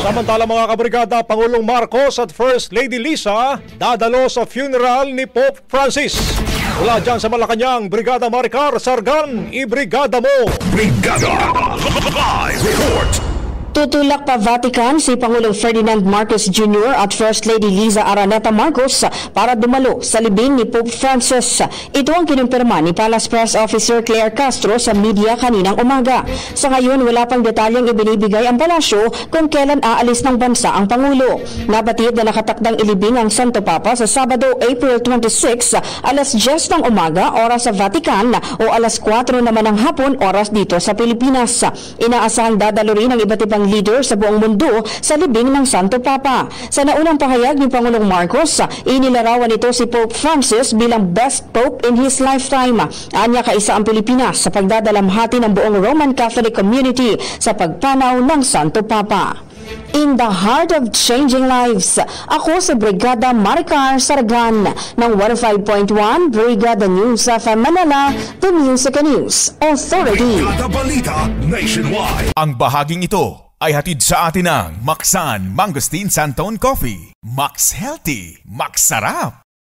Samantala mga kabrigada, Pangulong Marcos at First Lady Liza dadalo sa funeral ni Pope Francis. Mula dyan sa Malacanang, Brigada Maricar Sargan, ibrigada mo! Brigada Live Report! Tutulak pa Vatican si Pangulong Ferdinand Marcos Jr. at First Lady Liza Araneta Marcos para dumalo sa libing ni Pope Francis. Ito ang kinumpirma ni Palace Press Officer Claire Castro sa media kaninang umaga. Sa ngayon, wala pang detalyeng ibinibigay ang palasyo kung kailan aalis ng bansa ang Pangulo. Nabatid na nakatakdang ilibing ang Santo Papa sa Sabado, April 26, alas 10 ng umaga, oras sa Vatican o alas 4 naman ng hapon, oras dito sa Pilipinas. Inaasahang dadalo rin ang iba't ibang leader sa buong mundo sa libing ng Santo Papa. Sa naunang pahayag ni Pangulong Marcos, inilarawan ito si Pope Francis bilang best pope in his lifetime. Anya kaisa ang Pilipinas sa pagdadalamhati ng buong Roman Catholic community sa pagpanaw ng Santo Papa. In the heart of changing lives, ako sa Brigada Maricar Sargan ng 105.1 Brigada News of Manila, the Music News Authority. Brigada Balita Nationwide. Ang bahaging ito ay hatid sa atin ng Maxan Mangosteen Santon Coffee. Max Healthy, Max Sarap.